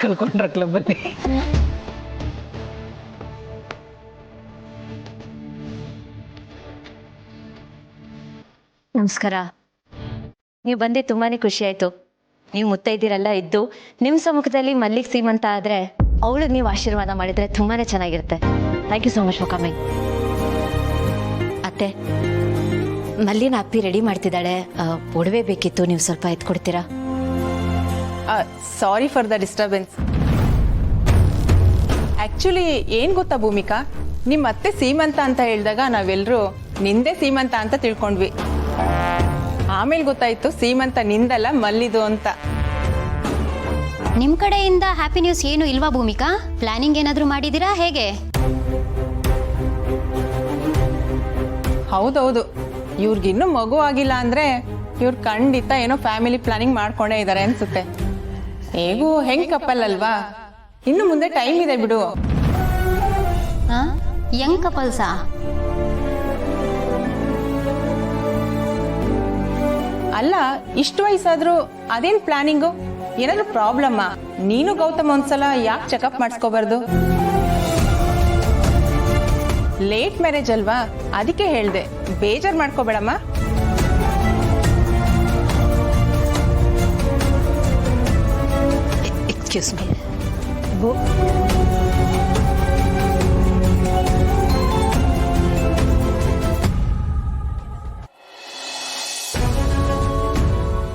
ಕಲ್ಕೊಂಡ್ರ ಕ್ಲಬ್ಬಲ್ಲಿ. ನಮಸ್ಕಾರ. ನೀವು ಬಂದೆ ತುಂಬಾನೇ ಖುಷಿ ಆಯ್ತು. ನೀವು ಮುತ್ತೈದಿರೆಲ್ಲ ಇದ್ದು ನಿಮ್ಮ ಸಮ್ಮುಖದಲ್ಲಿ ಮಲ್ಲಿಗೆ ಸೀಮಂತ ಆದ್ರೆ ಅವಳಿಗೆ ನೀವು ಆಶೀರ್ವಾದ ಮಾಡಿದ್ರೆ ತುಂಬಾನೇ ಚೆನ್ನಾಗಿರುತ್ತೆ. Thank you so much for coming. ಅತ್ತೆ, ಮಲ್ಲಿನ ಅಪ್ಪಿ ರೆಡಿ ಮಾಡ್ತಿದ್ದಾಳೆ, ಒಡವೆ ಬೇಕಿತ್ತು, ನೀವು ಸ್ವಲ್ಪ ಎತ್ಕೊಡ್ತೀರಾ? Sorry for the disturbance. Actually ಏನ್ ಗೊತ್ತಾ ಭೂಮಿಕಾ, ನಿಮ್ಮ ಅತ್ತೆ ಸೀಮಂತ ಅಂತ ಹೇಳಿದಾಗ ನಾವೆಲ್ಲರೂ ನಿಂದೆ ಸೀಮಂತ ಅಂತ ತಿಳ್ಕೊಂಡ್ವಿ. ಆಮೇಲೆ ಗೊತ್ತಾಯ್ತು ಸೀಮಂತ ನಿಂದಲ್ಲ ಮಲ್ಲಿದು ಅಂತ. ನಿಮ್ ಕಡೆಯಿಂದ ಹ್ಯಾಪಿ ನ್ಯೂಸ್ ಏನು ಇಲ್ವಾ ಭೂಮಿಕಾ? ಪ್ಲಾನಿಂಗ್ ಏನಾದ್ರೂ ಮಾಡಿದೀರಾ ಹೇಗೆ? ಹೌದೌದು, ಇವ್ರಿಗಿನ್ನೂ ಮಗು ಆಗಿಲ್ಲ ಅಂದ್ರೆ ಇವ್ರು ಖಂಡಿತ ಏನೋ ಫ್ಯಾಮಿಲಿ ಪ್ಲಾನಿಂಗ್ ಮಾಡ್ಕೊಂಡೇ ಇದ್ದಾರೆ ಅನ್ಸುತ್ತೆ. ಹೇಗೂ ಹೆಂಗ್ ಕಪ್ಪಲ್ ಅಲ್ವಾ, ಇನ್ನು ಮುಂದೆ ಟೈಮ್ ಇದೆ ಬಿಡು. ಯಂಗ್ ಕಪಲ್ಸಾ? ಅಲ್ಲ, ಇಷ್ಟು ವಯಸ್ಸಾದ್ರೂ ಅದೇನ್ ಪ್ಲಾನಿಂಗು? ಏನಾದ್ರು ಪ್ರಾಬ್ಲಮ್ಮಾ? ನೀನು ಗೌತಮ್ ಒಂದ್ಸಲ ಯಾಕೆ ಚೆಕಪ್ ಮಾಡಿಸ್ಕೋಬಾರ್ದು? ಲೇಟ್ ಮ್ಯಾರೇಜ್ ಅಲ್ವಾ, ಅದಕ್ಕೆ ಹೇಳ್ದೆ, ಬೇಜಾರ್ ಮಾಡ್ಕೋಬೇಡಮ್ಮ. Excuse me.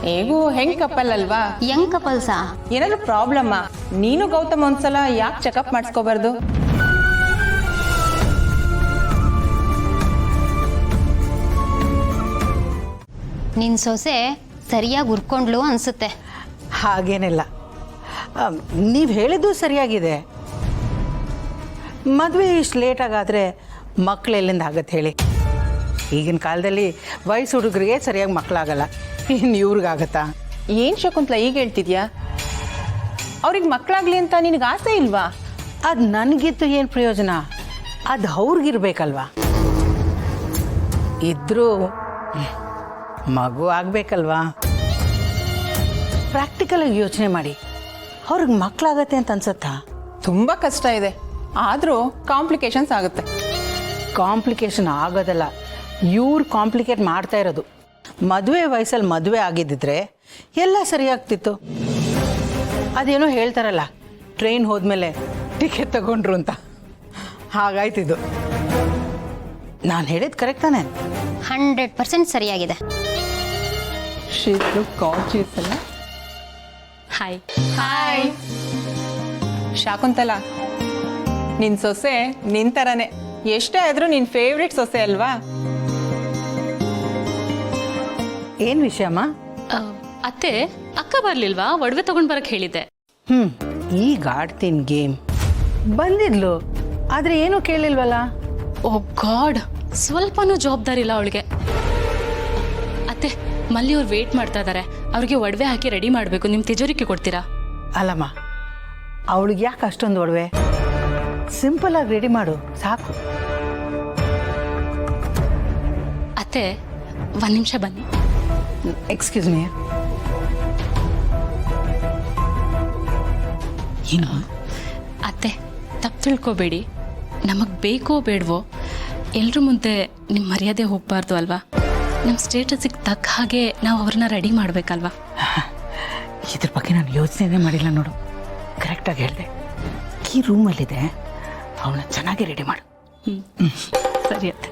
ಹೇಗೂ ಹೆಂಗ್ ಕಪ್ಪಲ್ ಅಲ್ವಾ? ಯಂಗ್ ಕಪಲ್ಸಾ? ಏನಾದ್ರು ಪ್ರಾಬ್ಲಮ್ಮಾ? ನೀನು ಗೌತಮ್ ಒಂದ್ಸಲ ಯಾಕೆ ಚೆಕಪ್ ಮಾಡಿಸ್ಕೋಬಾರ್ದು? ನಿನ್ ಸೊಸೆ ಸರಿಯಾಗಿ ಉರ್ಕೊಂಡ್ಲು ಅನ್ಸುತ್ತೆ. ಹಾಗೇನಿಲ್ಲ, ನೀವು ಹೇಳಿದ್ದು ಸರಿಯಾಗಿದೆ. ಮದುವೆ ಇಷ್ಟು ಲೇಟಾಗಾದರೆ ಮಕ್ಳು ಎಲ್ಲಿಂದ ಆಗತ್ತೆ ಹೇಳಿ? ಈಗಿನ ಕಾಲದಲ್ಲಿ ವಯಸ್ಸು ಹುಡುಗರಿಗೆ ಸರಿಯಾಗಿ ಮಕ್ಕಳಾಗಲ್ಲ, ಇನ್ನು ಇವ್ರಿಗಾಗತ್ತಾ? ಏನ್ ಶಕುಂತಲ ಈಗ ಹೇಳ್ತಿದ್ಯಾ? ಅವ್ರಿಗೆ ಮಕ್ಕಳಾಗ್ಲಿ ಅಂತ ನಿನಗೆ ಆಸೆ ಇಲ್ವಾ? ಅದು ನನಗಿತ್ತು ಏನು ಪ್ರಯೋಜನ? ಅದು ಅವ್ರಿಗಿರ್ಬೇಕಲ್ವಾ? ಇದ್ರೂ ಮಗು ಆಗಬೇಕಲ್ವಾ? ಪ್ರಾಕ್ಟಿಕಲಾಗಿ ಯೋಚನೆ ಮಾಡಿ, ಅವ್ರಿಗೆ ಮಕ್ಕಳಾಗತ್ತೆ ಅಂತ ಅನ್ಸತ್ತಾ? ತುಂಬಾ ಕಷ್ಟ ಇದೆ, ಆದ್ರೂ ಕಾಂಪ್ಲಿಕೇಶನ್ಸ್ ಆಗುತ್ತೆ. ಕಾಂಪ್ಲಿಕೇಶನ್ ಆಗೋದಲ್ಲ, ಇವ್ರು ಕಾಂಪ್ಲಿಕೇಟ್ ಮಾಡ್ತಾ ಇರೋದು. ಮದುವೆ ವಯಸ್ಸಲ್ಲಿ ಮದುವೆ ಆಗಿದ್ದಿದ್ರೆ ಎಲ್ಲ ಸರಿಯಾಗ್ತಿತ್ತು. ಅದೇನೋ ಹೇಳ್ತಾರಲ್ಲ, ಟ್ರೈನ್ ಹೋದ್ಮೇಲೆ ಟಿಕೆಟ್ ತಗೊಂಡ್ರು ಅಂತ, ಹಾಗಾಯ್ತಿದ್ದು. ನಾನು ಹೇಳಿದ್ದು ಕರೆಕ್ಟ್ ತಾನೆ? 100% ಸರಿಯಾಗಿದೆ. ಹಾಯ್. ಹಾಯ್ ಶಾಕುಂತಲ, ನಿನ್ ಸೊಸೆ ನಿನ್ ತರನೇ, ಎಷ್ಟೇ ಆದ್ರೂ ನಿನ್ ಫೇವ್ರೆಟ್ ಸೊಸೆ ಅಲ್ವಾ? ಏನು ವಿಷಯಮ್ಮ? ಅತ್ತೆ, ಅಕ್ಕ ಬರ್ಲಿಲ್ವಾ? ಒಡವೆ ತಗೊಂಡ್ ಬರಕ್ ಹೇಳಿದ್ದೆ. ಈಗ ಆಡ್ತೀನಿ ಗೇಮ್. ಬಂದಿದ್ಲು, ಆದ್ರೆ ಏನೂ ಕೇಳಿಲ್ವಲ್ಲ. ಓ ಗಾಡ್, ಸ್ವಲ್ಪನೂ ಜವಾಬ್ದಾರಿ ಇಲ್ಲ ಅವಳಿಗೆ. ಅತ್ತೆ, ಮಲ್ಲಿ ಅವ್ರು ವೇಟ್ ಮಾಡ್ತಾ ಇದಾರೆ, ಅವ್ರಿಗೆ ಒಡವೆ ಹಾಕಿ ರೆಡಿ ಮಾಡ್ಬೇಕು. ನಿಮ್ ತಿಜೋರಿಕೆ ಕೊಡ್ತೀರಾ? ಅಲ್ಲಮ್ಮ, ಅವಳಿಗೆ ಯಾಕೆ ಅಷ್ಟೊಂದು ಒಡವೆ? ಸಿಂಪಲ್ ಆಗಿ ರೆಡಿ ಮಾಡು ಸಾಕು. ಅತ್ತೆ, ಒಂದ್ ನಿಮಿಷ ಬನ್ನಿ. Excuse me. ಏನು? ಅತ್ತೆ, ತಪ್ಪು ತಿಳ್ಕೊಬೇಡಿ. ನಮಗ್ ಬೇಕೋ ಬೇಡವೋ ಎಲ್ರ ಮುಂದೆ ನಿಮ್ ಮರ್ಯಾದೆ ಹೋಗ್ಬಾರ್ದು ಅಲ್ವಾ? ನಮ್ಮ ಸ್ಟೇಟಸ್ಗೆ ತಕ್ಕ ಹಾಗೆ ನಾವು ಅವ್ರನ್ನ ರೆಡಿ ಮಾಡ್ಬೇಕಲ್ವಾ? ಇದ್ರ ಬಗ್ಗೆ ನಾನು ಯೋಚನೆ ಮಾಡಿಲ್ಲ ನೋಡು. ಕರೆಕ್ಟಾಗಿ ಹೇಳಿದೆ. ಈ ರೂಮಲ್ಲಿದೆ, ಅವಳನ್ನ ಚೆನ್ನಾಗಿ ರೆಡಿ ಮಾಡು. ಸರಿ ಅತ್ತೆ.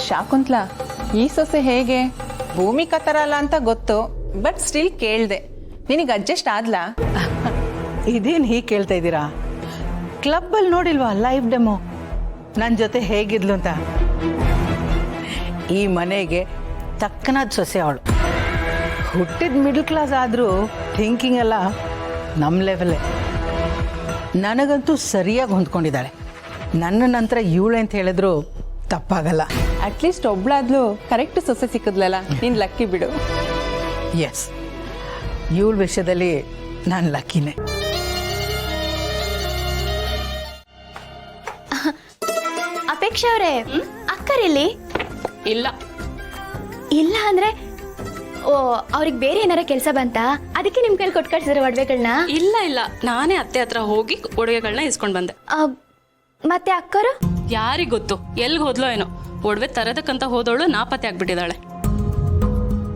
ಶಾಕುಂತಲ, ಈ ಸೊಸೆ ಹೇಗೆ? ಭೂಮಿಕಾ ತರ ಅಲ್ಲ ಅಂತ ಗೊತ್ತು, ಬಟ್ ಸ್ಟಿಲ್ ಕೇಳ್ದೆ. ನಿನಗೆ ಅಡ್ಜಸ್ಟ್ ಆದ್ಲಾ? ಇದೇನು ಹೀಗೆ ಕೇಳ್ತಾ ಇದ್ದೀರಾ? ಕ್ಲಬ್ಬಲ್ಲಿ ನೋಡಿಲ್ವಾ ಲೈವ್ ಡೆಮೋ ನನ್ನ ಜೊತೆ ಹೇಗಿದ್ಲು ಅಂತ? ಈ ಮನೆಗೆ ತಕ್ಕನಾದ ಸೊಸೆ ಅವಳು. ಹುಟ್ಟಿದ ಮಿಡಲ್ ಕ್ಲಾಸ್ ಆದರೂ ಥಿಂಕಿಂಗ್ ಎಲ್ಲ ನಮ್ಮ ಲೆವೆಲ್ಲೇ. ನನಗಂತೂ ಸರಿಯಾಗಿ ಹೊಂದ್ಕೊಂಡಿದ್ದಾಳೆ. ನನ್ನ ನಂತರ ಇವಳೆ ಅಂತ ಹೇಳಿದ್ರು ತಪ್ಪಾಗಲ್ಲ. ಅಟ್ಲೀಸ್ಟ್ ಒಬ್ಳಾದ್ಲು ಕರೆಕ್ಟ್ ಸೊಸೆ ಸಿಕ್ಕದ್ಲಲ್ಲ, ನೀನ್ ಲಕ್ಕಿ ಬಿಡು. ಎಸ್, ಇವಳ ವಿಷಯದಲ್ಲಿ ನಾನು ಲಕ್ಕಿನೇ. ಅಪೇಕ್ಷೆ ಅವರೇ, ಅಕ್ಕರಿಲ್ಲಿ ಇಲ್ಲ. ಇಲ್ಲ ಅಂದ್ರೆ ಓ ಅವ್ರಿಗೆ ಬೇರೆ ಏನಾರ ಕೆಲಸ ಬಂತಾ ಅದಕ್ಕೆ ನಿಮ್ ಕೈಲಿ ಕೊಟ್ಟು ಕಳ್ಸಿದ್ರೆ ಒಡವೆಗಳನ್ನ? ಇಲ್ಲ ಇಲ್ಲ, ನಾನೇ ಅತ್ತೆ ಹತ್ರ ಹೋಗಿ ಒಡವೆಗಳನ್ನ ಇಸ್ಕೊಂಡು ಬಂದೆ. ಮತ್ತೆ ಅಕ್ಕರು? ಯಾರಿಗ್ ಗೊತ್ತು ಎಲ್ಗೆ ಹೋದ್ಲೋ ಏನೋ. ಒಡವೆ ತರದಕ್ಕಂತ ಹೋದವಳು ನಾಪತ್ತೆ ಆಗ್ಬಿಟ್ಟಿದ್ದಾಳೆ.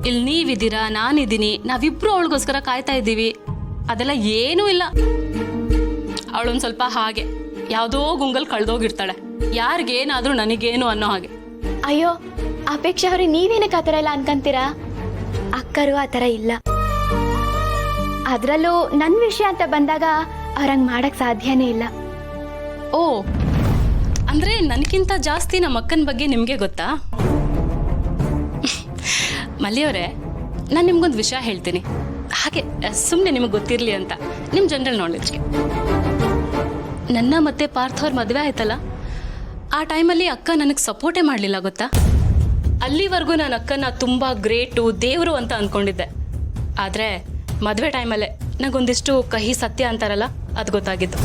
ಇಲ್ಲಿ ನೀವಿದ್ದೀರಾ, ನಾನಿದ್ದೀನಿ, ನಾವಿಬ್ರು ಅವಳಿಗೋಸ್ಕರ ಕಾಯ್ತಾ ಇದ್ದೀವಿ. ಅದೆಲ್ಲ ಏನೂ ಇಲ್ಲ. ಅವಳೊಂದು ಸ್ವಲ್ಪ ಹಾಗೆ ಯಾವುದೋ ಗುಂಗಲ್ ಕಳ್ದೋಗಿರ್ತಾಳೆ. ಯಾರಿಗೇನಾದ್ರೂ ನನಗೇನು ಅನ್ನೋ ಹಾಗೆ. ಅಯ್ಯೋ ಅಪೇಕ್ಷಾ ಅವ್ರಿಗೆ ನೀವೇನಕ್ಕೆ ಆ ಥರ ಎಲ್ಲ ಅನ್ಕಂತೀರಾ? ಅಕ್ಕರು ಆ ಥರ ಇಲ್ಲ. ಅದರಲ್ಲೂ ನನ್ನ ವಿಷಯ ಅಂತ ಬಂದಾಗ ಅವ್ರಂಗೆ ಮಾಡಕ್ ಸಾಧ್ಯನೇ ಇಲ್ಲ. ಓ, ಅಂದ್ರೆ ನನಗಿಂತ ಜಾಸ್ತಿ ನಮ್ಮ ಅಕ್ಕನ ಬಗ್ಗೆ ನಿಮಗೆ ಗೊತ್ತಾ? ಮಲ್ಲಿಯವರೇ, ನಾನು ನಿಮ್ಗೊಂದು ವಿಷಯ ಹೇಳ್ತೀನಿ, ಹಾಗೆ ಸುಮ್ಮನೆ ನಿಮಗೆ ಗೊತ್ತಿರಲಿ ಅಂತ, ನಿಮ್ಮ ಜನರಲ್ ನಾಲೆಡ್ಜ್ಗೆ. ನನ್ನ ಮತ್ತೆ ಪಾರ್ಥ ಅವ್ರ ಮದುವೆ ಆಯ್ತಲ್ಲ, ಆ ಟೈಮಲ್ಲಿ ಅಕ್ಕ ನನಗೆ ಸಪೋರ್ಟೇ ಮಾಡಲಿಲ್ಲ ಗೊತ್ತಾ? ಅಲ್ಲಿವರೆಗೂ ನಾನು ಅಕ್ಕನ ತುಂಬ ಗ್ರೇಟು, ದೇವರು ಅಂತ ಅಂದ್ಕೊಂಡಿದ್ದೆ. ಆದರೆ ಮದುವೆ ಟೈಮಲ್ಲೇ ನನಗೊಂದಿಷ್ಟು ಕಹಿ ಸತ್ಯ ಅಂತಾರಲ್ಲ, ಅದು ಗೊತ್ತಾಗಿತ್ತು.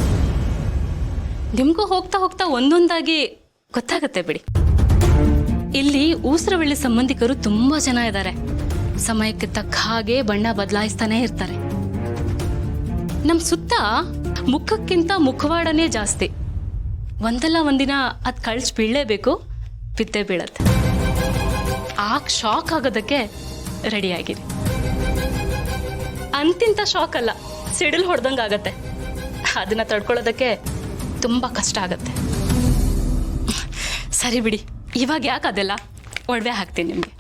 ನಿಮಗೂ ಹೋಗ್ತಾ ಹೋಗ್ತಾ ಒಂದೊಂದಾಗಿ ಗೊತ್ತಾಗತ್ತೆ ಬಿಡಿ. ಇಲ್ಲಿ ಊಸರವಳ್ಳಿ ಸಂಬಂಧಿಕರು ತುಂಬ ಜನ ಇದ್ದಾರೆ. ಸಮಯಕ್ಕೆ ತಕ್ಕ ಹಾಗೆ ಬಣ್ಣ ಬದಲಾಯಿಸ್ತಾನೆ ಇರ್ತಾರೆ. ನಮ್ಮ ಸುತ್ತ ಮುಖಕ್ಕಿಂತ ಮುಖವಾಡನೇ ಜಾಸ್ತಿ. ಒಂದಲ್ಲ ಒಂದಿನ ಅದು ಕಳ್ಸಿ ಬೀಳಲೇಬೇಕು, ಬಿದ್ದೇ ಬೀಳತ್ತೆ. ಆಗ ಶಾಕ್ ಆಗೋದಕ್ಕೆ ರೆಡಿಯಾಗಿರಿ. ಅಂತಿಂತ ಶಾಕ್ ಅಲ್ಲ, ಸಿಡಿಲ್ ಹೊಡೆದಂಗೆ ಆಗತ್ತೆ. ಅದನ್ನ ತಡ್ಕೊಳ್ಳೋದಕ್ಕೆ ತುಂಬ ಕಷ್ಟ ಆಗತ್ತೆ. ಸರಿ ಬಿಡಿ, ಇವಾಗ ಯಾಕೆ ಅದೆಲ್ಲ ಒಡವೆ ಹಾಕ್ತೀನಿ ನಿಮಗೆ.